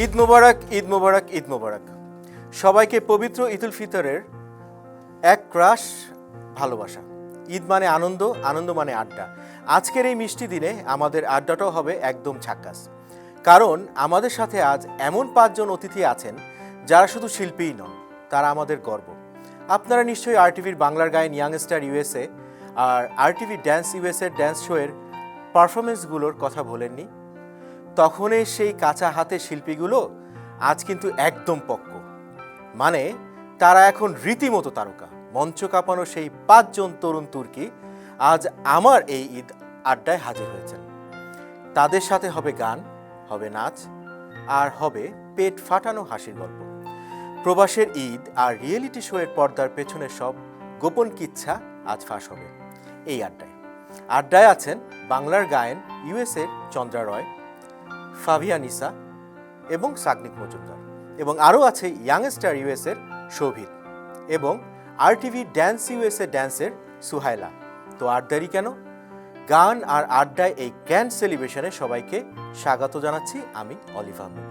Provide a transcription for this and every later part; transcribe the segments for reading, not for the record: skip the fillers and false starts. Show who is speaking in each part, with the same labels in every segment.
Speaker 1: ঈদ মোবারক, ঈদ মোবারক, ঈদ মোবারক। সবাইকে পবিত্র ঈদ উল ফিতরের এক ক্রাশ ভালোবাসা। ঈদ মানে আনন্দ, আনন্দ মানে আড্ডা। আজকের এই মিষ্টি দিনে আমাদের আড্ডাটাও হবে একদম ঝাক্কাস। কারণ আমাদের সাথে আজ এমন 5 জন অতিথি আছেন যারা শুধু শিল্পীই নন, তারা আমাদের গর্ব। আপনারা নিশ্চয়ই আরটিভির বাংলার গায়ন ইয়াংস্টার ইউএসএ আর আরটিভি ড্যান্স ইউএসএ ড্যান্স শোয়ের পারফরমেন্সগুলোর কথা ভোলেননি। তখনই সেই কাঁচা হাতের শিল্পীগুলো আজ কিন্তু একদম পক্ক, মানে তারা এখন রীতিমতো তারকা। মঞ্চ কাঁপানো সেই 5 জন তরুণ তুর্কি আজ আমার এই ঈদ আড্ডায় হাজির হয়েছেন। তাদের সাথে হবে গান, হবে নাচ, আর হবে পেট ফাটানো হাসির গল্প। প্রবাসের ঈদ আর রিয়েলিটি শোয়ের পর্দার পেছনের সব গোপন কিচ্ছা আজ ফাঁস হবে এই আড্ডায়। আড্ডায় আছেন বাংলার গায়ন ইউএসএর চন্দ্রা রয়, ফাভিয়া নিসা এবং সাগনিক মজুমদার, এবং আরও আছে ইয়াংস্টার ইউএসএর শোভিত এবং আরটিভি ড্যান্স ইউএসএ ড্যান্সের সুহাইলা। তো আর দেরি কেন, গান আর আড্ডায় এই গ্র্যান্ড সেলিব্রেশনে সবাইকে স্বাগত জানাচ্ছি আমি অলিভ আহমেদ।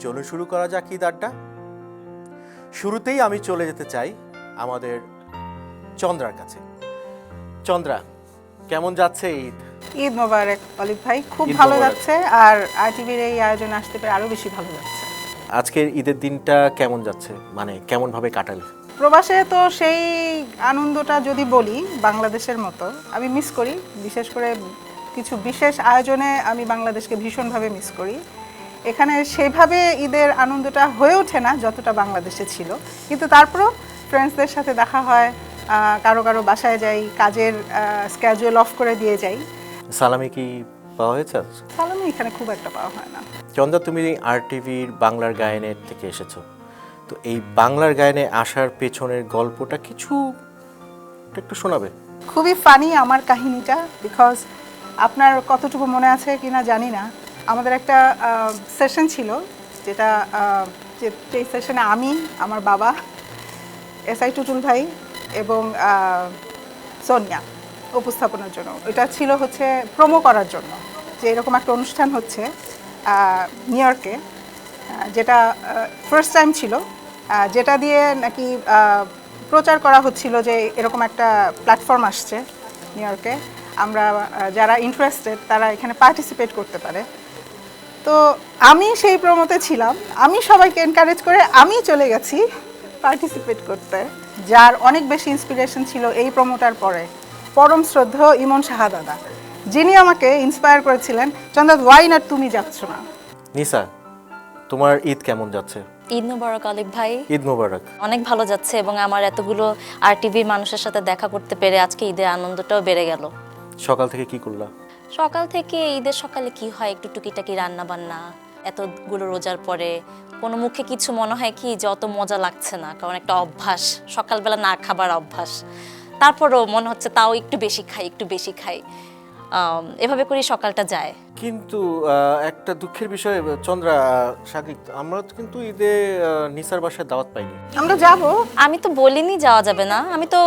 Speaker 1: চলুন শুরু করা যাক ঈদ আড্ডা। শুরুতেই আমি চলে যেতে চাই আমাদের চন্দ্রার কাছে। চন্দ্রা, কেমন যাচ্ছে ঈদ?
Speaker 2: ঈদ মোবারক অলিভ ভাই, খুব
Speaker 1: ঈদ
Speaker 2: ভালো
Speaker 1: মোবারক।
Speaker 2: যাচ্ছে, আর আরটিভির এই আয়োজনে আসতে পেরে আরো বেশি ভালো যাচ্ছে।
Speaker 1: আজকের ঈদের দিনটা কেমন যাচ্ছে, মানে কেমন ভাবে কাটালে?
Speaker 2: প্রবাসে তো সেই আনন্দটা যদি বলি বাংলাদেশের মতো আমি মিস করি, বিশেষ করে কিছু বিশেষ আয়োজনে আমি বাংলাদেশকে ভীষণভাবে মিস করি। এখানে সেইভাবে ঈদের আনন্দটা হয়ে ওঠে না যতটা বাংলাদেশে ছিল, কিন্তু তারপরও ফ্রেন্ডসদের সাথে দেখা হয়, কারো কারো বাসায় যাই, কাজের স্ক্যাজুয়াল অফ করে দিয়ে যাই।
Speaker 1: সালামি কি পাওয়া হয়েছে আজ?
Speaker 2: সালামি এখানে খুব একটা পাওয়া হয় না।
Speaker 1: চন্দ্রা, তুমি আরটিভির বাংলার গায়নের থেকে এসেছো, তো এই বাংলার গায়নে আসার পেছনের গল্পটা কিছু একটু শোনাবে?
Speaker 2: খুবই ফানি আমার কাহিনীটা, বিকজ আপনার কতটুকু মনে আছে কিনা জানি না, আমাদের একটা সেশন ছিল যেটা যে সেশনে আমি, আমার বাবা, এসআই টুটুল ভাই এবং সোনিয়া উপস্থাপনের জন্য, এটা ছিল হচ্ছে প্রোমো করার জন্য যে এরকম একটা অনুষ্ঠান হচ্ছে নিউ ইয়র্কে, যেটা ফার্স্ট টাইম ছিল, যেটা দিয়ে নাকি প্রচার করা হচ্ছিল যে এরকম একটা প্ল্যাটফর্ম আসছে নিউ ইয়র্কে, আমরা যারা ইন্টারেস্টেড তারা এখানে পার্টিসিপেট করতে পারে। তো আমি সেই প্রোমোতে ছিলাম, আমি সবাইকে এনকারেজ করে আমি চলে গেছি পার্টিসিপেট করতে, যার অনেক বেশি ইন্সপিরেশন ছিল এই প্রোমোটার পরে পরম শ্রদ্ধেয় ইমন শাহ দাদা, যিনি আমাকে ইন্সপায়ার করেছিলেন, চন্দ্রা ওয়াই না তুমি যাচ্ছ না।
Speaker 1: নিসা, তোমার ঈদ কেমন যাচ্ছে?
Speaker 3: ঈদ মোবারক অলিভ ভাই।
Speaker 1: ঈদ মোবারক।
Speaker 3: অনেক ভালো যাচ্ছে, এবং আমার এতগুলো আরটিভির মানুষের সাথে দেখা করতে পেরে আজকে ঈদের আনন্দটাও বেড়ে গেল।
Speaker 1: সকাল থেকে কি করলা?
Speaker 3: সকাল থেকে ঈদের সকালে কি হয়, একটু টুকিটাকি রান্না বান্না, এতগুলো রোজার পরে কোনো মুখে কিছু মনে হয় কি যে অত মজা লাগছে না, কারণ একটা অভ্যাস, সকালবেলা না খাবার অভ্যাস। তারপরও মনে হচ্ছে তাও একটু বেশি খাই, একটু বেশি খাই, এভাবে করেই সকালটা যায়।
Speaker 1: কিন্তু একটা দুঃখের বিষয় চন্দ্রা, সাকিব, আমরা কিন্তু ঈদে নিসার বাসায় দাওয়াত পাইনি।
Speaker 2: আমরা যাব,
Speaker 3: আমি তো বলিনি যাওয়া যাবে না, আমি তো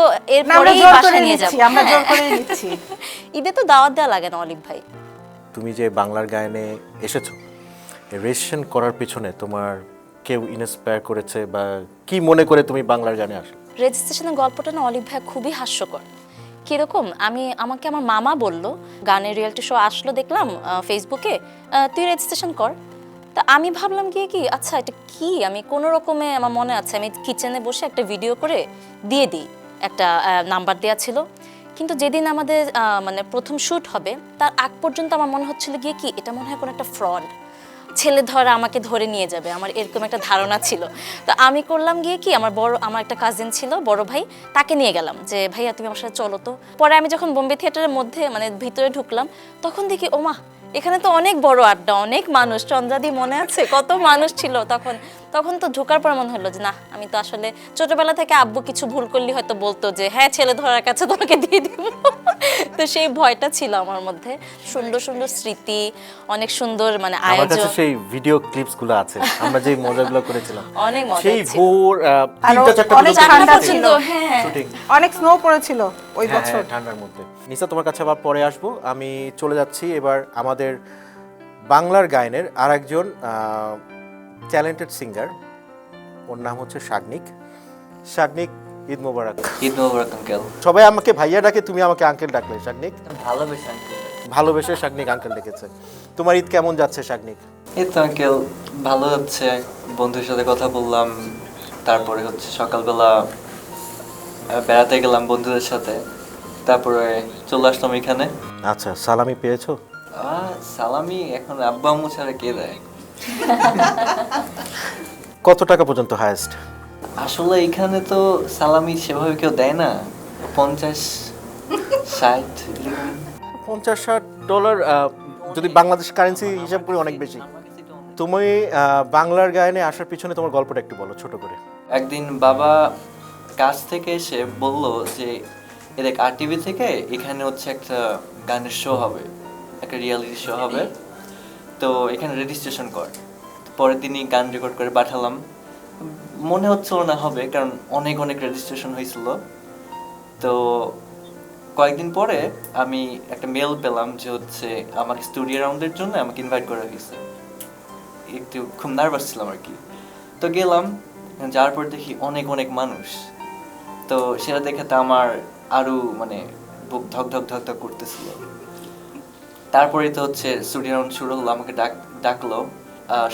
Speaker 2: আমরা
Speaker 3: এরপরেই
Speaker 2: জোর করে
Speaker 3: বাসায় নিয়ে যাব।
Speaker 2: নিচ্ছি, আমরা জোর করে নিচ্ছি।
Speaker 3: ঈদে তো দাওয়াত দেওয়া লাগে না অলিভ ভাই।
Speaker 1: তুমি যে বাংলার গায়নে এসেছো, রেজিস্ট্রেশন করার পেছনে তোমার কেউ ইন্সপায়ার করেছে, বা কি মনে করে তুমি বাংলার গানে আসো?
Speaker 3: রেজিস্ট্রেশনের গল্পটা না অলিভ ভাই খুবই হাস্যকর। কীরকম, আমাকে আমার মামা বলল, গানের রিয়েলিটি শো আসলো দেখলাম ফেসবুকে, তুই রেজিস্ট্রেশন কর। তা আমি ভাবলাম গিয়ে কি আচ্ছা এটা কি, আমি কোনো রকমে, আমার মনে আছে আমি কিচেনে বসে একটা ভিডিও করে দিয়ে দিই, একটা নাম্বার দেওয়া ছিল। কিন্তু যেদিন আমাদের মানে প্রথম শ্যুট হবে তার আগ পর্যন্ত আমার মনে হচ্ছিল গিয়ে কি এটা মনে হয় কোনো একটা ফ্রড, ছেলে ধরা আমাকে ধরে নিয়ে যাবে, আমার এরকম একটা ধারণা ছিল। তো আমি করলাম গিয়ে কি, আমার একটা কাজিন ছিল, বড় ভাই, তাকে নিয়ে গেলাম যে ভাইয়া তুমি আমার সাথে চলো তো। পরে আমি যখন বোম্বে থিয়েটারের মধ্যে মানে ভিতরে ঢুকলাম, তখন দেখি ওমা এখানে তো অনেক বড় আড্ডা, অনেক মানুষ, চন্দ্রাদি মনে আছে কত মানুষ ছিল তখন তো ঢোকার পর মনে হলো যে না, আমি তো আসলে ছোটবেলা থেকে আব্বু কিছু ভুল করলে হয়তো বলতো যে হ্যাঁ ছেলে ধরার কাছে তোমাকে দিয়ে দিব, তো সেই ভয়টা ছিল আমার মধ্যে। সুন্দর সুন্দর স্মৃতি, অনেক সুন্দর মানে
Speaker 1: আমার কাছে
Speaker 3: আয়োজন,
Speaker 1: সেই ভিডিও ক্লিপস গুলো আছে, আমরা যে মজাগুলো করেছিলাম,
Speaker 3: অনেক মজা
Speaker 1: সেই
Speaker 3: ছিল।
Speaker 1: ভোর
Speaker 2: আরো
Speaker 1: 3টা 4টা
Speaker 2: অনেক
Speaker 1: পর্যন্ত
Speaker 2: ঠান্ডা
Speaker 1: শুটিং।
Speaker 2: ছিল,
Speaker 3: হ্যাঁ
Speaker 1: শুটিং।
Speaker 2: অনেক স্নো পড়েছিল ওই
Speaker 1: হ্যাঁ,
Speaker 2: বছর।
Speaker 1: ঠান্ডার মধ্যে। নিসা, তোমার কাছে আবার পরে আসবো, আমি চলে যাচ্ছি এবার আমাদের বাংলার গায়নের আরেকজন ট্যালেন্টেড সিঙ্গার, ওর নাম হচ্ছে শাগনিক। শাগনিক, ঈদ মোবারক।
Speaker 4: ঈদ মোবারক আঙ্কেল।
Speaker 1: সবাই আমাকে ভাইয়া ডাকে, তুমি আমাকে আঙ্কেল ডাকলে। শাগনিক,
Speaker 4: ভালোবেসে আঙ্কেল।
Speaker 1: ভালোবেসে শাগনিক আঙ্কেল ডেকেছে। তোমার ঈদ কেমন যাচ্ছে শাগনিক?
Speaker 4: এই তো আঙ্কেল ভালো যাচ্ছে, বন্ধুর সাথে কথা বললাম, তারপরে হচ্ছে সকালবেলা বেড়াতে গেলাম বন্ধুদের সাথে, তারপরে চলে আসলাম এখানে।
Speaker 1: আচ্ছা, সালামি পেয়েছো?
Speaker 4: সালামি এখন আব্বা আম্মু ছাড়া কে দেয়?
Speaker 1: কত টাকা পর্যন্ত হায়েস্ট?
Speaker 4: আসলে এখানে তো সালামি সেভাবে কেউ দেয় না, 50-60 এরকম।
Speaker 1: $50-60 যদি বাংলাদেশ কারেন্সি হিসাব করে অনেক বেশি। তুমি বাংলার গায়নে আসার পিছনে তোমার গল্পটা একটু বলো ছোট করে।
Speaker 4: একদিন বাবা কাজ থেকে এসে বলল যে এদেখ RTV থেকে এখানে হচ্ছে একটা গানের শো হবে, একটা রিয়েলিটি শো হবে, তো এখানে রেজিস্ট্রেশন কর। পরের দিনই গান রেকর্ড করে পাঠালাম। মনে হচ্ছিল না হবে, কারণ অনেক অনেক রেজিস্ট্রেশন হয়েছিল। তো কয়েকদিন পরে আমি একটা মেল পেলাম যে হচ্ছে আমাকে স্টুডিও রাউন্ডের জন্য আমাকে ইনভাইট করা হয়েছে। একটু খুব নার্ভাস ছিলাম আর কি। তো গেলাম, যাওয়ার পর দেখি অনেক অনেক মানুষ। তো সেটা দেখে তো আমার আরো মানে বুক ধক ধক ধক ধক করতেছিল। তারপরে তো হচ্ছে স্টুডিও রাউন্ড শুরু হলো, আমাকে ডাকলো।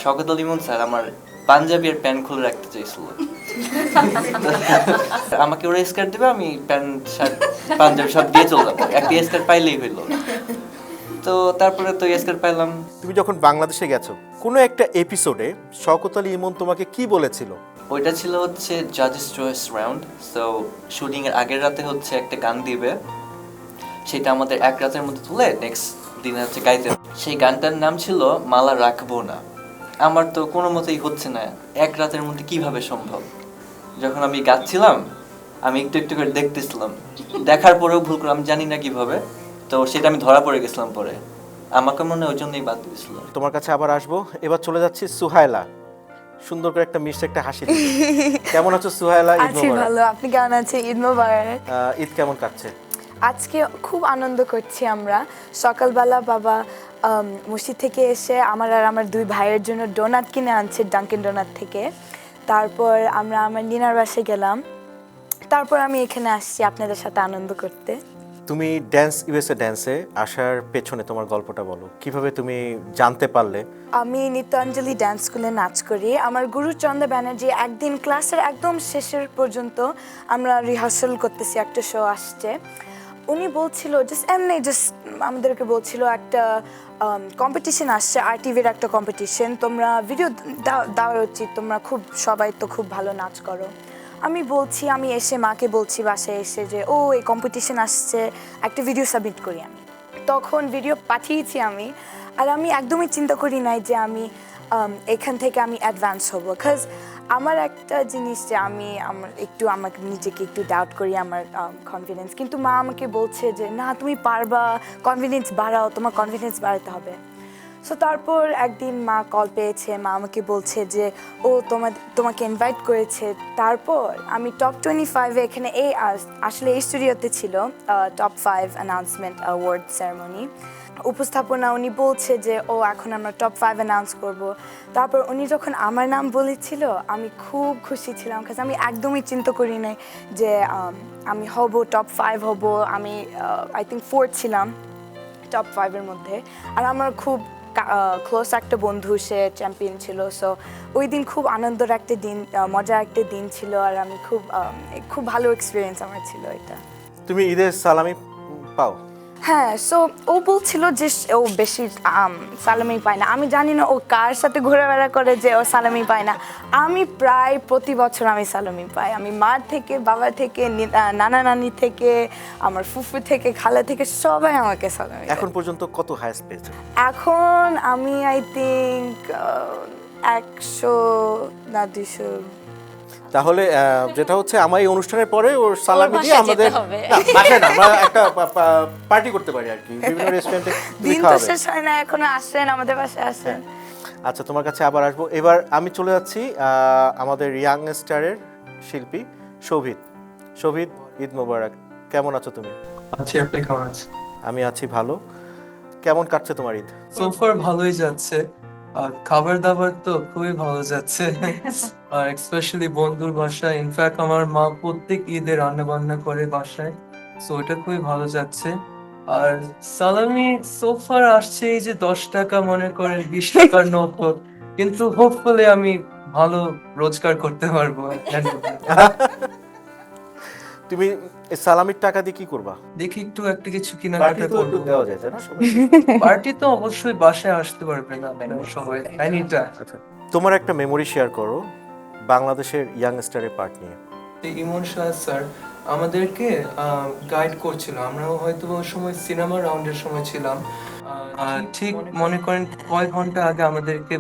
Speaker 4: শওকত আলী ইমন স্যার আমার পাঞ্জাবি আর প্যান্ট খুলে রাখতে চাইছিল। আমাকে ওরা স্কার্ট দেবে, আমি প্যান্ট শার্ট পাঞ্জাবি সব দিয়ে চলে যাবো, একটা স্কার্ট পাইলেই হইলো। তো তারপরে তো স্কার্ট পাইলাম।
Speaker 1: তুমি যখন বাংলাদেশে গেছো, কোনো একটা এপিসোডে শওকত আলী ইমন তোমাকে কি বলেছিল?
Speaker 4: ওইটা ছিল হচ্ছে জাজেস চয়েস রাউন্ড। সো শুটিং এর আগের রাতে হচ্ছে একটা গান দিবে, সেটা আমাদের এক রাতের মধ্যে তুলে নেক্সট দিনে হচ্ছে গাইতে। সেই গানটার নাম ছিল মালা রাখবো না। আমার তো কোনো মতেই হচ্ছে না, এক রাতের মধ্যে কিভাবে সম্ভব। যখন আমি গাচ্ছিলাম আমি একটু একটু করে দেখতেছিলাম, দেখার পরেও ভুল করে আমি জানি না কিভাবে, তো সেটা আমি ধরা পড়ে গেছিলাম পরে। আমাকে মনে হয় ওই জন্যই বাদ দিয়েছিল।
Speaker 1: তোমার কাছে আবার আসবো। এবার চলে যাচ্ছি সুহাইলা। সুন্দর করে একটা মিষ্টি একটা হাসি দিবে। কেমন আছো সুহাইলা? ঈদ
Speaker 5: আছি
Speaker 1: মোবারক।
Speaker 5: ভালো, আপনি কেমন আছেন? ঈদ মোবারক।
Speaker 1: ঈদ কেমন কাটছে?
Speaker 5: আজকে খুব আনন্দ করছি আমরা। সকালবেলা বাবা মসজিদ থেকে এসে আমার আর আমার দুই ভাইয়ের জন্য ডোনাট কিনে আনছে ডাঙ্কিন ডোনাট থেকে। তারপর আমরা আমার নিনার বাসায় গেলাম, তারপর আমি এখানে আসছি আপনাদের সাথে আনন্দ করতে।
Speaker 1: তুমি ড্যান্স ইউএসএ ড্যান্সে আসার পেছনে তোমার গল্পটা বলো, কিভাবে তুমি জানতে পারলে?
Speaker 5: আমি নিত্যাঞ্জলি ডান্স স্কুলে নাচ করি। আমার গুরু চন্দ্র ব্যানার্জি একদিন ক্লাসের একদম শেষের পর্যন্ত আমরা রিহার্সাল করতেছি, একটা শো আসছে। উনি বলছিল জাস্ট আমাদেরকে বলছিল একটা কম্পিটিশন আসছে, RTVর একটা কম্পিটিশন, তোমরা ভিডিও দেওয়া উচিত, তোমরা সবাই তো খুব ভালো নাচ করো। আমি বলছি, আমি এসে মাকে বলছি বাসায় এসে যে এই কম্পিটিশন আসছে, একটা ভিডিও সাবমিট করি। আমি তখন ভিডিও পাঠিয়েছি আমি, আর আমি একদমই চিন্তা করি নাই যে আমি এখান থেকে আমি অ্যাডভান্স হবো। বিকজ আমার একটা জিনিস যে আমাকে নিজেকে একটু ডাউট করি, আমার কনফিডেন্স। কিন্তু মা আমাকে বলছে যে না, তুমি পারবা, কনফিডেন্স বাড়াও, তোমার কনফিডেন্স বাড়াতে হবে। সো তারপর একদিন মা কল পেয়েছে, মা আমাকে বলছে যে তোমাকে ইনভাইট করেছে। তারপর আমি টপ 25-এ এখানে আসলে এই স্টুডিওতে ছিল টপ 5 অ্যানাউন্সমেন্ট অ্যাওয়ার্ড সেরেমনি উপস্থাপনা। উনি বলছে যে এখন আমরা টপ 5 অ্যানাউন্স করব। তারপর উনি যখন আমার নাম বলেছিল আমি খুব খুশি ছিলাম, কারণ আমি একদমই চিন্তা করি নাই যে আমি হব টপ 5 হব। আমি আই থিঙ্ক 4th ছিলাম টপ 5-এর মধ্যে। আর আমার খুব ক্লোজ একটা বন্ধু, সে চ্যাম্পিয়ন ছিল। সো ওই দিন খুব আনন্দের একটা দিন, মজার একটা দিন ছিল। আর আমি খুব ভালো এক্সপিরিয়েন্স আমার ছিল এটা।
Speaker 1: তুমি ঈদের সালামি পাও?
Speaker 5: হ্যাঁ, সো ও বলছিল যে ও বেশি সালামি পায় না। আমি জানি না ও কার সাথে ঘোরাফেরা করে যে ও সালামি পায় না। আমি প্রায় প্রতি বছর আমি সালামি পাই। আমি মার থেকে, বাবা থেকে, নানা নানি থেকে, আমার ফুফু থেকে, খালা থেকে, সবাই আমাকে সালামি দেয়।
Speaker 1: এখন পর্যন্ত কত হায়েস্ট পেয়েছো?
Speaker 5: এখন আমি আই থিঙ্ক 100 না 200।
Speaker 1: তাহলে যেটা হচ্ছে আমার এই অনুষ্ঠানের পরে ওর সালামি দিয়ে
Speaker 3: বাসায়
Speaker 1: আমাদের
Speaker 3: যেতে হবে।
Speaker 1: না, বাসায় না, আমরা একটা পার্টি করতে পারি আর কি, বিভিন্ন রেস্টুরেন্টে
Speaker 5: দিন তো শেষ হয় না, এখনো আসেন আমাদের বাসায়, আসেন।
Speaker 1: আচ্ছা, তোমার কাছে আবার আসবো। এবার আমি চলে যাচ্ছি আমাদের ইয়াং স্টারের শিল্পী শোভিত। শোভিত, ঈদ মোবারক। কেমন আছো তুমি?
Speaker 6: আছি, আপনি কেমন আছেন?
Speaker 1: আমি আছি ভালো। কেমন কাটছে তোমার ঈদ?
Speaker 6: সোফার ভালোই যাচ্ছে। আর খাবার দাবার তো খুবই ভালো যাচ্ছে আর স্পেশালি বন্ধুর বাসায় ইনফ্যাক্ট আমার মা প্রত্যেক ঈদে রান্না বান্না করে বাসায়, সো এটা খুবই ভালো যাচ্ছে। আর সালামি সোফার আসছে এই যে 10 টাকা মনে করেন 20 টাকার নোট, কিন্তু হোপফুলি আমি ভালো রোজগার করতে পারবো।
Speaker 1: তুমি এই সালামির টাকা দিয়ে কি করবা?
Speaker 6: দেখি একটু একটা কিছু কেনাকাটা করবো।
Speaker 1: দেওয়া যায় তাই না সবাই?
Speaker 6: পার্টি তো অবশ্যই বাসায় আসতে পারবে না সবাই, এনিটা।
Speaker 1: আচ্ছা, তোমার একটা মেমোরি শেয়ার করো বাংলাদেশের ইয়াংস্টারের পার্ট নিয়ে।
Speaker 6: ইমন শাহ স্যার আমাদেরকে গাইড করছিল, আমরা হয়তো ওই সময় সিনেমা রাউন্ডের সময় ছিলাম। ঠিক মনে করেন কয়েক ঘন্টা আগে আমাদেরকে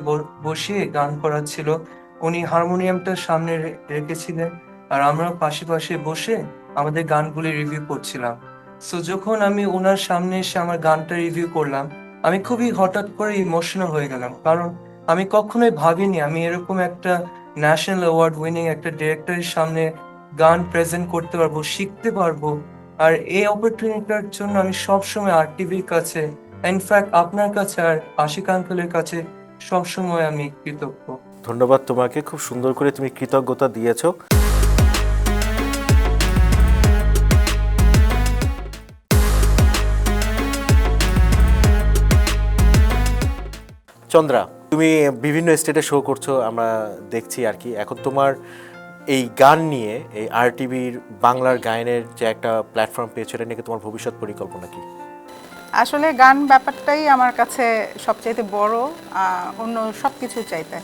Speaker 6: বসিয়ে গান করাচ্ছিল, উনি হারমোনিয়ামটা সামনে রেখেছিলেন আর আমরা পাশে পাশে বসে আমাদের গানগুলি রিভিউ করছিলাম। সো যখন আমি ওনার সামনে এসে আমার গানটা রিভিউ করলাম, আমি খুবই হঠাৎ করে ইমোশনাল হয়ে গেলাম, কারণ আমি কখনোই ভাবিনি আমি এরকম একটা ন্যাশনাল অ্যাওয়ার্ড উইনিং একটা ডিরেক্টরের সামনে গান প্রেজেন্ট করতে পারবো, শিখতে পারবো। আর এই অপরচুনিটির জন্য আমি সবসময় RTVর কাছে, ইনফ্যাক্ট আপনার কাছে আর আশিক আঙ্কেলের কাছে সবসময় আমি কৃতজ্ঞ।
Speaker 1: ধন্যবাদ তোমাকে, খুব সুন্দর করে তুমি কৃতজ্ঞতা দিয়েছো। চন্দ্রা, তুমি বিভিন্ন স্টেটে শো করছো আমরা দেখছি আর কি। এখন তোমার এই গান নিয়ে এই RTVর বাংলার গায়নের যে একটা প্ল্যাটফর্ম পেয়েছো, এটা নিয়ে তোমার ভবিষ্যৎ পরিকল্পনা কি?
Speaker 2: আসলে গান ব্যাপারটাই আমার কাছে সবচাইতে বড়, অন্য সব কিছু চাইতে।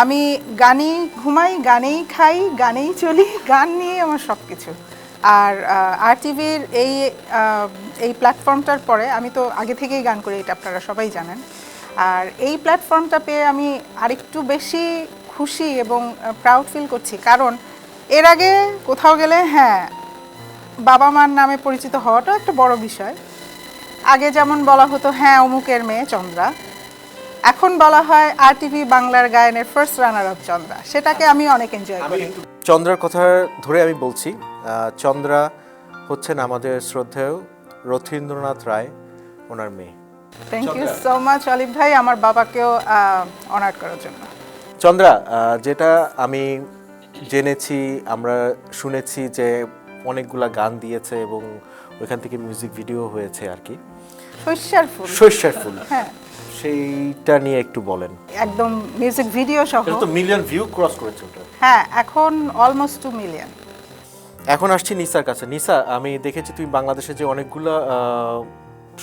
Speaker 2: আমি গানেই ঘুমাই, গানেই খাই, গানেই চলি, গান নিয়ে আমার সব কিছু। আর RTVর এই প্ল্যাটফর্মটার পরে, আমি তো আগে থেকেই গান করি, এটা আপনারা সবাই জানেন। আর এই প্ল্যাটফর্মটা পেয়ে আমি আরেকটু বেশি খুশি এবং প্রাউড ফিল করছি, কারণ এর আগে কোথাও গেলে হ্যাঁ বাবা মার নামে পরিচিত হওয়াটাও একটা বড় বিষয়। আগে যেমন বলা হতো হ্যাঁ অমুকের মেয়ে চন্দ্রা, এখন বলা হয় RTV বাংলার গায়নের ফার্স্ট রানার আপ চন্দ্রা। সেটাকে আমি অনেক এনজয় করি।
Speaker 1: চন্দ্রার কথা ধরে আমি বলছি, চন্দ্রা হচ্ছেন আমাদের শ্রদ্ধেয় রথীন্দ্রনাথ রায়, ওনার মেয়ে।
Speaker 2: Thank you so much Olive ভাই, আমার বাবাকেও অনার করার জন্য।
Speaker 1: চন্দ্রা, যেটা আমি জেনেছি, আমরা শুনেছি যে অনেকগুলা গান দিয়েছে এবং ওইখান থেকে মিউজিক ভিডিও হয়েছে আর কি, শস্যের ফুল।
Speaker 2: হ্যাঁ,
Speaker 1: সেইটা নিয়ে একটু বলেন।
Speaker 2: একদম মিউজিক ভিডিও সহ।
Speaker 1: এটা তো মিলিয়ন ভিউ ক্রস করেছে ওটা।
Speaker 2: হ্যাঁ, এখন অলমোস্ট 2 মিলিয়ন।
Speaker 1: এখন আসছি নিসার কাছে। নিসা, আমি দেখেছি তুমি বাংলাদেশে যে অনেকগুলা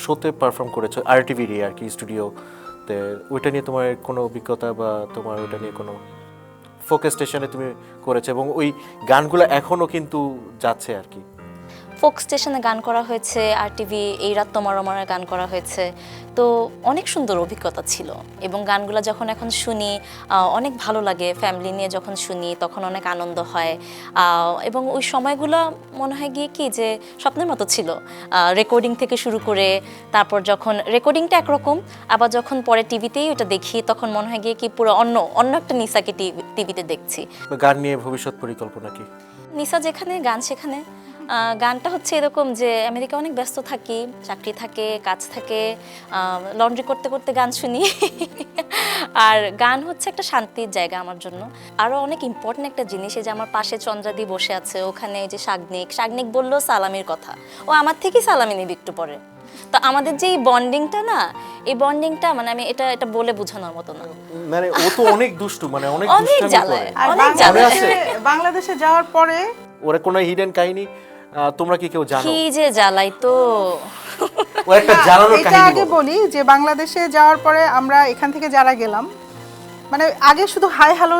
Speaker 1: শোতে পারফর্ম করেছো RTVর আর কি স্টুডিওতে, ওইটা নিয়ে তোমার কোনো অভিজ্ঞতা বা তোমার ওইটা নিয়ে কোনো ফোকাস স্টেশনে তুমি করেছো এবং ওই গানগুলো এখনো কিন্তু যাচ্ছে আর কি?
Speaker 3: ফোক স্টেশনে গান করা হয়েছে, RTV এই রাত তোমার আমার গান করা হয়েছে, তো অনেক সুন্দর অভিজ্ঞতা ছিল। এবং গানগুলো যখন এখন শুনি অনেক ভালো লাগে, ফ্যামিলি নিয়ে যখন শুনি তখন অনেক আনন্দ হয়। এবং ওই সময়গুলো মনে হয় গিয়ে কি যে স্বপ্নের মতো ছিল, রেকর্ডিং থেকে শুরু করে, তারপর যখন রেকর্ডিংটা একরকম, আবার যখন পরে টিভিতেই ওটা দেখি তখন মনে হয় গিয়ে কি পুরো অন্য একটা নিসাকে টিভিতে দেখছি।
Speaker 1: গান নিয়ে ভবিষ্যৎ পরিকল্পনা কি?
Speaker 3: নিসা যেখানে গান সেখানে। গানটা হচ্ছে এরকম যে আমেরিকা অনেক ব্যস্ত থাকি, চাকরি থাকে, কাজ থাকে, লন্ড্রি করতে করতে গান শুনি। আর গান হচ্ছে একটা শান্তির জায়গা আমার জন্য। আরও অনেক ইম্পর্টেন্ট একটা জিনিস, এই যে আমার পাশে চন্দ্রাদি বসে আছে, ওখানে এই যে শাগনিক বললো সালামির কথা, ও আমার থেকেই সালামি নেবে একটু পরে। তো আমাদের যে এই বন্ডিংটা না, এই বন্ডিংটা মানে আমি এটা বলে বোঝানোর মতো না।
Speaker 1: মানে ও তো অনেক দুষ্টু, মানে অনেক
Speaker 3: অনেক
Speaker 1: দুষ্টামি
Speaker 3: জ্বালায়,
Speaker 1: করে।
Speaker 2: আর
Speaker 3: অনেক জ্বালায়।
Speaker 2: বাংলাদেশে যাওয়ার পরে
Speaker 1: ওরা কোনো হিডেন কাহিনী তোমরা কি কেউ জানো?
Speaker 3: কি যে জ্বালাই তো।
Speaker 1: ও একটা জ্বালানোর
Speaker 2: এটা
Speaker 1: কাহিনী
Speaker 2: আগে
Speaker 1: বলো।
Speaker 2: বলি যে বাংলাদেশে যাওয়ার পরে আমরা এখান থেকে যারা গেলাম, মানে আগে শুধু হাই হ্যালো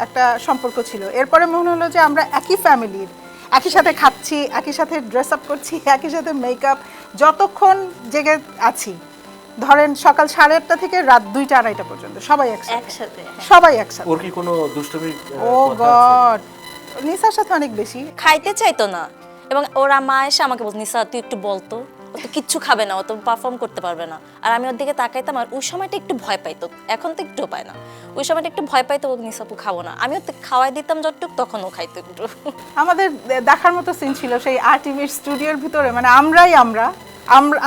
Speaker 2: একটা সম্পর্ক ছিল, এরপরে মনে হলো যে আমরা একই ফ্যামিলির, একই সাথে খাচ্ছি, একই সাথে ড্রেস আপ করছি, একই সাথে মেকআপ, যতক্ষণ জেগে আছি, ধরেন সকাল 8:30 থেকে রাত 2টা-2:30 পর্যন্ত সবাই একসাথে, সবাই একসাথে।
Speaker 1: ওর কি কোনো দুষ্টমির
Speaker 2: ও গড, নিসার সাথে অনেক বেশি।
Speaker 3: খাইতে চাইতো না, এবং ওরা মা এসে আমাকে বলতো নিসা তুই একটু বলতো, ও তো কিচ্ছু খাবে না, ও তো পারফর্ম করতে পারবে না। আর আমি ওর দিকে তাকাইতাম, আর ওই সময়টা একটু ভয় পাইতো, এখন তো একটু পায় না, ওই সময়টা একটু ভয় পাইতো, ও নিসাপু খাবো না, আমি ওকে খাওয়াই দিতাম যতটুকু, তখন ও খাইতো একটু।
Speaker 2: আমাদের দেখার মতো সিন ছিল সেই RTVর স্টুডিওর ভিতরে, মানে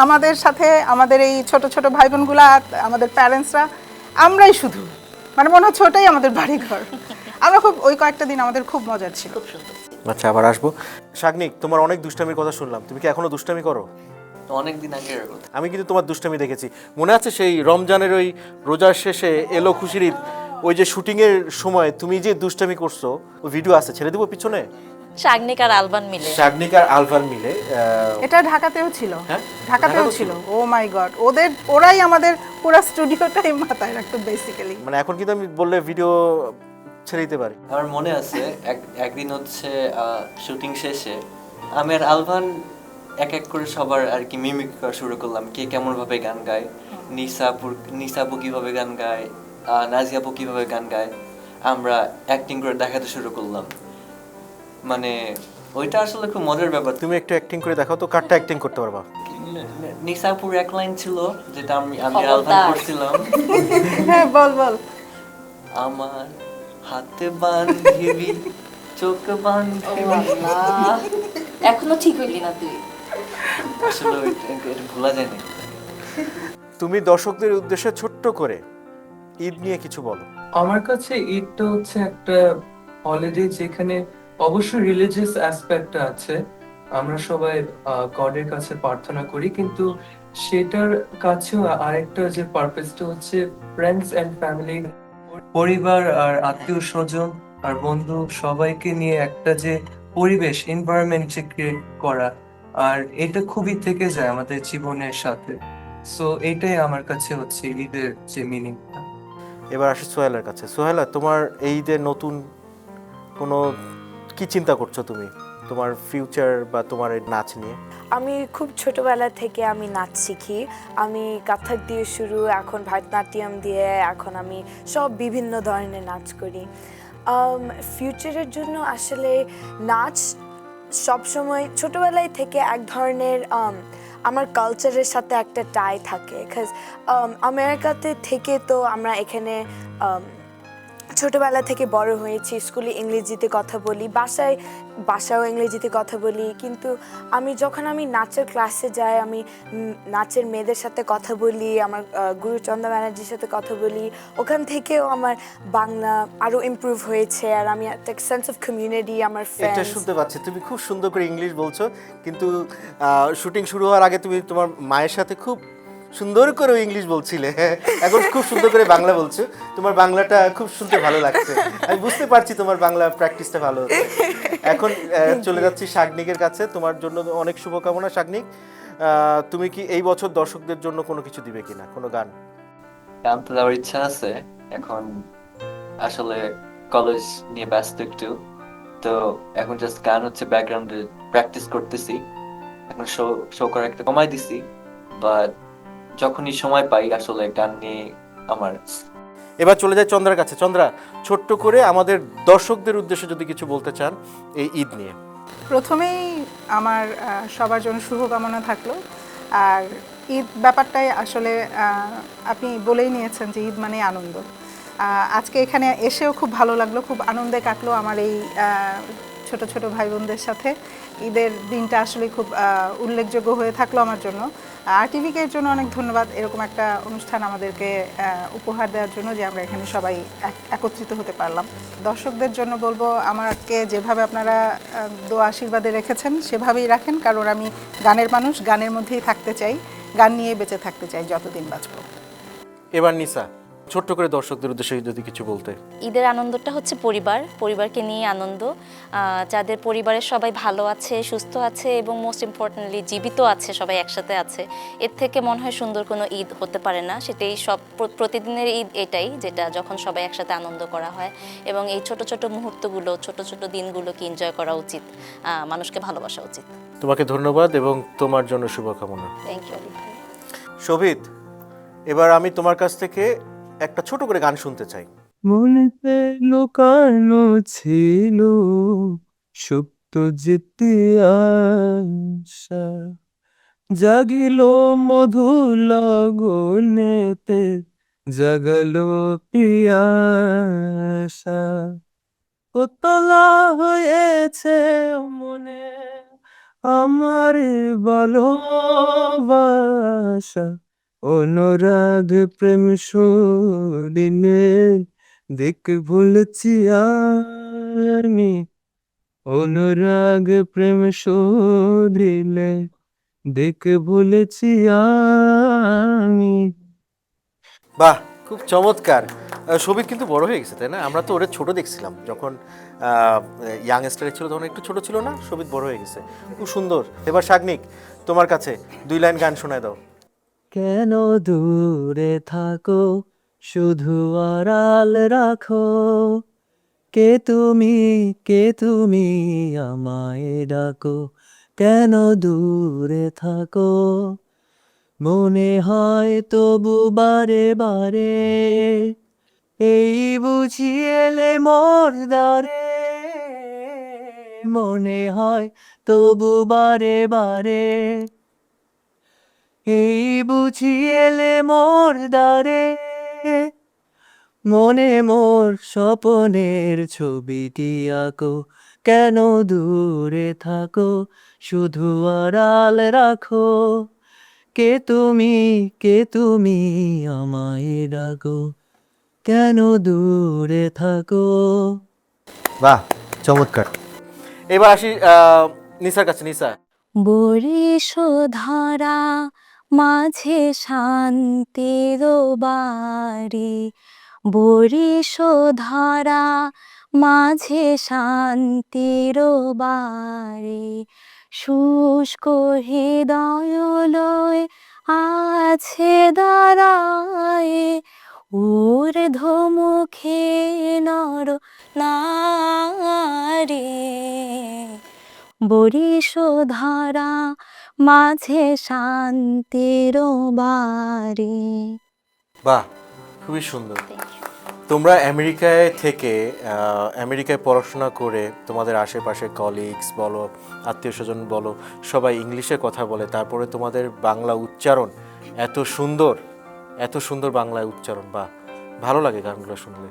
Speaker 2: আমাদের সাথে আমাদের এই ছোট ছোট ভাই বোনগুলা, আমাদের প্যারেন্টসরা আমরাই শুধু, মানে মনে হচ্ছে ওটাই আমাদের বাড়িঘর। আমরা খুব, ওই কয়েকটা দিন আমাদের খুব মজার ছিল।
Speaker 3: খুব সুন্দর।
Speaker 1: আচ্ছা, আবার আসবো। শাগনিক, তোমার অনেক দুষ্টামির কথা শুনলাম, তুমি কি এখনো দুষ্টামি করো?
Speaker 4: অনেকদিন আগের কথা।
Speaker 1: আমি কিন্তু তোমার দুষ্টামি দেখেছি, মনে আছে সেই রমজানের ওই রোজার শেষে এলো খুশির ঈদ, ওই যে শুটিংয়ের সময় তুমি যে দুষ্টামি করছো, ওই ভিডিও আছে, ছেড়ে দেবো পিছনে।
Speaker 3: শাগনিক আর আলবান মিলে।
Speaker 1: শাগনিক আর আলভান মিলে
Speaker 2: এটা ঢাকাতেও ছিল।
Speaker 1: হ্যাঁ?
Speaker 2: ঢাকাতেও
Speaker 1: ঢাকাতেও
Speaker 2: ছিল।
Speaker 1: ছিল।
Speaker 2: ও মাই গড, ওরাই আমাদের পুরো স্টুডিওটাই মাথায় রাখতো বেসিক্যালি।
Speaker 1: মানে এখন কিন্তু আমি বললে ভিডিও ছেড়ে দিতে পারি।
Speaker 4: আমার মনে আছে একদিন হচ্ছে শুটিং শেষে আমি আর আলভান এক এক করে সবার আর কি মিমিক করা শুরু করলাম, কে কেমন ভাবে গান গায়, নিসাপু কিভাবে গান গায়, নাজিয়াপু কিভাবে গান গায়, আমরা অ্যাক্টিং করে দেখাতে শুরু করলাম। মানে ওইটা আসলে খুব মজার ব্যাপার।
Speaker 1: তুমি একটু অ্যাক্টিং করে দেখাও তো, কারটা অ্যাক্টিং করতে পারবা?
Speaker 4: নিসাপুর এক লাইন ছিল যেটা আমি আর আলভান
Speaker 3: খবরদার।
Speaker 4: করছিলাম,
Speaker 2: হ্যাঁ, বল।
Speaker 4: আমার হাতে বান্ধিবি চোখ
Speaker 3: ও
Speaker 4: বান্ধিবি।
Speaker 3: আল্লাহ, এখনো ঠিক হইলি না তুই।
Speaker 4: আসলে এটা ভোলা যায় না।
Speaker 1: তুমি দর্শকদের উদ্দেশ্যে ছোট্ট করে ঈদ নিয়ে কিছু বলো।
Speaker 6: আমার কাছে ঈদটা হচ্ছে একটা হলিডে যেখানে অবশ্যই রিলিজিয়াস অ্যাসপেক্টটা আছে, আমরা সবাই গডের কাছে প্রার্থনা করি, কিন্তু সেটার কাছেও আরেকটা যে পারপাসটা হচ্ছে ফ্রেন্ডস এন্ড ফ্যামিলি, পরিবার আর আত্মীয় স্বজন আর বন্ধু সবাইকে নিয়ে একটা যে পরিবেশ, এনভায়রনমেন্ট যে ক্রিয়েট করা, আর এটা খুবই থেকে যায় আমাদের জীবনের সাথে। সো এটাই আমার কাছে হচ্ছে ঈদের যে মিনিংটা।
Speaker 1: এবার আসি সোহেলার কাছে। সোহেলা, তোমার এই ঈদের নতুন কোনো কি চিন্তা করছো তুমি তোমার ফিউচার বা তোমার এই নাচ নিয়ে?
Speaker 5: আমি খুব ছোটবেলা থেকে আমি নাচ শিখি। আমি কাথক দিয়ে শুরু, এখন ভারতনাট্যম দিয়ে, এখন আমি সব বিভিন্ন ধরনের নাচ করি। ফিউচারের জন্য আসলে নাচ সবসময় ছোটবেলায় থেকে এক ধরনের আমার কালচারের সাথে একটা টাই থাকে, বিকজ আমেরিকাতে থেকে তো আমরা এখানে ছোটবেলা থেকে বড় হয়েছি, স্কুলে ইংরেজিতে কথা বলি, বাসায়ও ইংরেজিতে কথা বলি, কিন্তু যখন আমি নাচের ক্লাসে যাই, আমি নাচের মেয়েদের সাথে কথা বলি, আমার গুরু চন্দা ব্যানার্জির সাথে কথা বলি, ওখান থেকেও আমার বাংলা আরো ইমপ্রুভ হয়েছে, আর আমি একটা সেন্স অফ কমিউনিটি, আমার
Speaker 1: এটা
Speaker 5: ফ্রেন্ডস।
Speaker 1: শুনতে পাচ্ছি, তুমি খুব সুন্দর করে ইংলিশ বলছো, কিন্তু শুটিং শুরু হওয়ার আগে তুমি তোমার মায়ের সাথে খুব সুন্দর করে ইংলিশ বলছিলে, এখন খুব সুন্দর করে বাংলা বলছো। তোমার বাংলাটা খুব শুনতে ভালো লাগছে, আমি বুঝতে পারছি তোমার বাংলা প্র্যাকটিসটা ভালো হচ্ছে। এখন চলে যাচ্ছি শাগনিকের কাছে, তোমার জন্য অনেক শুভকামনা। শাগনিক, তুমি কি এই বছর দর্শকদের জন্য কোনো কিছু দিবে কিনা, কোনো গান?
Speaker 4: গান তো দেওয়ার ইচ্ছা আছে, এখন আসলে কলেজ নিয়ে ব্যস্ত একটু, তো এখন জাস্ট গান হচ্ছে ব্যাকগ্রাউন্ডে প্র্যাকটিস করতেছি, এখন শো করা একটা কমাই দিছি, বাট যখনই সময় পাই আসলে গান নিয়ে আমার।
Speaker 1: এবার চলে যায় চন্দ্রার কাছে। চন্দ্রা, ছোট্ট করে আমাদের দর্শকদের উদ্দেশ্যে যদি কিছু বলতে চান এই ঈদ নিয়ে।
Speaker 2: প্রথমেই আমার সবার জন্য শুভকামনা থাকলো। আর ঈদ ব্যাপারটাই আসলে আপনি বলেই নিয়েছেন যে ঈদ মানে আনন্দ। আজকে এখানে এসেও খুব ভালো লাগলো, খুব আনন্দে কাটলো আমার এই ছোট ছোট ভাই বোনদের সাথে। ঈদের দিনটা আসলে খুব উল্লেখযোগ্য হয়ে থাকলো আমার জন্য। আরটিভিকে এর জন্য অনেক ধন্যবাদ, এরকম একটা অনুষ্ঠান আমাদেরকে উপহার দেওয়ার জন্য, যে আমরা এখানে সবাই একত্রিত হতে পারলাম। দর্শকদের জন্য বলবো, আমাকে যেভাবে আপনারা দোয়া আশীর্বাদে রেখেছেন সেভাবেই রাখেন, কারণ আমি গানের মানুষ, গানের মধ্যেই থাকতে চাই, গান নিয়ে বেঁচে থাকতে চাই যতদিন বাঁচবো।
Speaker 1: এবার নিসা, ছোট্ট করে দর্শকদের উদ্দেশ্যে যদি কিছু বলতে।
Speaker 3: ঈদের আনন্দটা হচ্ছে পরিবারকে নিয়ে আনন্দ। যাদের পরিবারের সবাই ভালো আছে, সুস্থ আছে এবং মোস্ট ইম্পর্টেন্টলি জীবিত আছে, সবাই একসাথে আছে, এর থেকে মনে হয় সুন্দর কোনো ঈদ হতে পারে না। সেটাই প্রতিদিনের ঈদ এটাই, যেটা যখন সবাই একসাথে আনন্দ করা হয়, এবং এই ছোট ছোট মুহূর্তগুলো, ছোট ছোট দিনগুলোকে এনজয় করা উচিত, মানুষকে ভালোবাসা উচিত।
Speaker 1: তোমাকে ধন্যবাদ এবং তোমার জন্য শুভকামনা।
Speaker 3: থ্যাংক ইউ অলিভ ভাই।
Speaker 1: শোভিত, এবার আমি তোমার কাছ থেকে একটা ছোট করে গান শুনতে চাই।
Speaker 6: মনেতে লুকানো ছিল সুপ্ত যেতে আশা, জাগিল মধু লগনেতে, জাগালো পিয়াসা, উতলা হয়েছে মনে আমার ভালোবাসা, অনুরাগ প্রেম দিনে দেখ ভুলছি আমি, অনুরাগ প্রেম দিলে দেখ ভুলেছি আমি।
Speaker 1: বাহ, খুব চমৎকার। শোভিত কিন্তু বড় হয়ে গেছে, তাই না? আমরা তো ওরে ছোট দেখছিলাম যখন ইয়াংস্টারে ছিল, তখন একটু ছোট ছিল না? শোভিত বড় হয়ে গেছে, খুব সুন্দর। এবার শাগনিক, তোমার কাছে 2 লাইন গান শোনায় দাও।
Speaker 6: কেন দূরে থাকো, শুধু আড়াল রাখো, কে তুমি আমায় ডাকো, কেন দূরে থাকো, মনে হয় তবু বারে বারে, এই বুঝি এলে মোর দ্বারে, মনে হয় তবু বারে বারে, এই বুঝি এলে মোর দ্বারে, মনে মোর স্বপনের ছবিটি আঁকো, কেন দূরে থাকো, শুধু আড়াল রাখো, কে তুমি আমায় ডাকো, কেন দূরে থাকো।
Speaker 1: বাহ, চমৎকার। এবার আসি নিসার কাছে। নিসা,
Speaker 3: বরিশ ধারা মাঝে শান্তির বাড়ি, বরিশ ধারা মাঝে শান্তির বাড়ি, শুষ্ক হৃদয় লয় আছে দাঁড়ায়, ঊর্ধ্বমুখে নর নারী, বরিশ ধারা মাঝে শান্তির বাড়ি।
Speaker 1: বাহ, খুবই সুন্দর। তোমরা আমেরিকায় থেকে আমেরিকায় পড়াশোনা করে তোমাদের আশেপাশে কলিগস বলো, আত্মীয় স্বজন বলো, সবাই ইংলিশে কথা বলে, তারপরে তোমাদের বাংলা উচ্চারণ এত সুন্দর, এত সুন্দর বাংলায় উচ্চারণ। বাহ, ভালো লাগে গানগুলো শুনলে।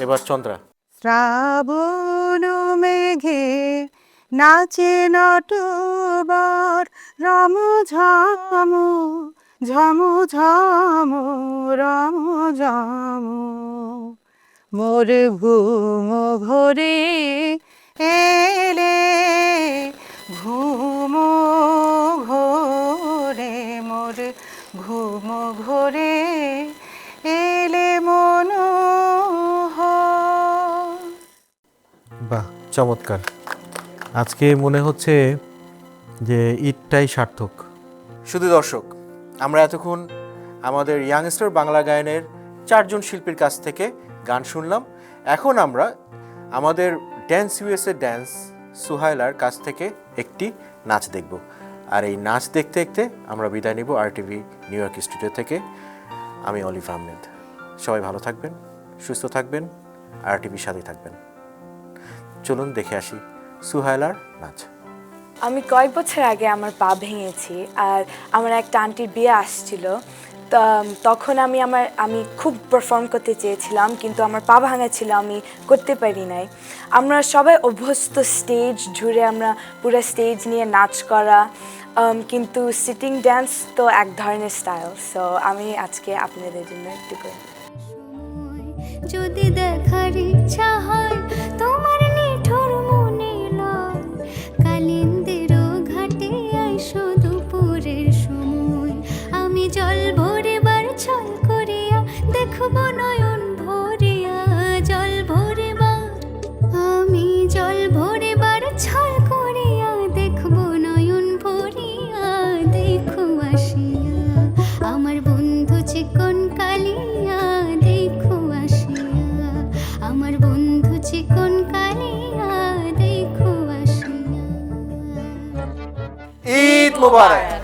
Speaker 1: এবার চন্দ্রা।
Speaker 2: শ্রাবণ মেঘে নাচে নটবর, রম ঝামু ঝামু ঝামু রম ঝামু, মোর ঘুম ঘরে এলে ঘুম ঘোরে, মোর ঘুম ঘোরে এলে মনোহর।
Speaker 1: বাহ, চমৎকার। আজকে মনে হচ্ছে যে ঈদটাই সার্থক। শুধু দর্শক, আমরা এতক্ষণ আমাদের ইয়াংস্টার বাংলা গায়নের 4 জন শিল্পীর কাছ থেকে গান শুনলাম। এখন আমরা আমাদের ড্যান্স ইউএসএ ড্যান্স সুহাইলার কাছ থেকে একটি নাচ দেখব। আর এই নাচ দেখতে দেখতে আমরা বিদায় নিব RTV নিউ ইয়র্ক স্টুডিও থেকে। আমি অলিভ আহমেদ। সবাই ভালো থাকবেন, সুস্থ থাকবেন, RTVর সাথেই থাকবেন। চলুন দেখে আসি সুহাইলার নাচ।
Speaker 5: আমি কয়েক বছর আগে আমার পা ভেঙেছি, আর আমার একটা আন্টির বিয়ে আসছিল। তখন আমি খুব পারফর্ম করতে চেয়েছিলাম, কিন্তু আমার পা ভাঙা ছিল, আমি করতে পারি নাই। আমরা সবাই অভ্যস্ত স্টেজ জুড়ে আমরা পুরো স্টেজ নিয়ে নাচ করা, কিন্তু সিটিং ড্যান্স তো এক ধরনের স্টাইল। সো আমি আজকে আপনাদের জন্য একটু করি।
Speaker 7: যদি দেখার ইচ্ছা হয় তোমার নিঠুর মনে লয়, কালিন্দের ঘাটে আইসো দুপুরের সময়, আমি জল ভরে বার ছল করিয়া দেখব নয়ন ভরিয়া, জল ভরে বার, আমি জল ভরে বার ছল করিয়া দেখব নয়ন ভরিয়া, দেখো আসিয়া আমার বন্ধু চিকন কালিয়া, দেখো আসিয়া আমার বন্ধু চিকন কালিয়া, দেখো আসিয়া।
Speaker 1: ঈদ মোবারক।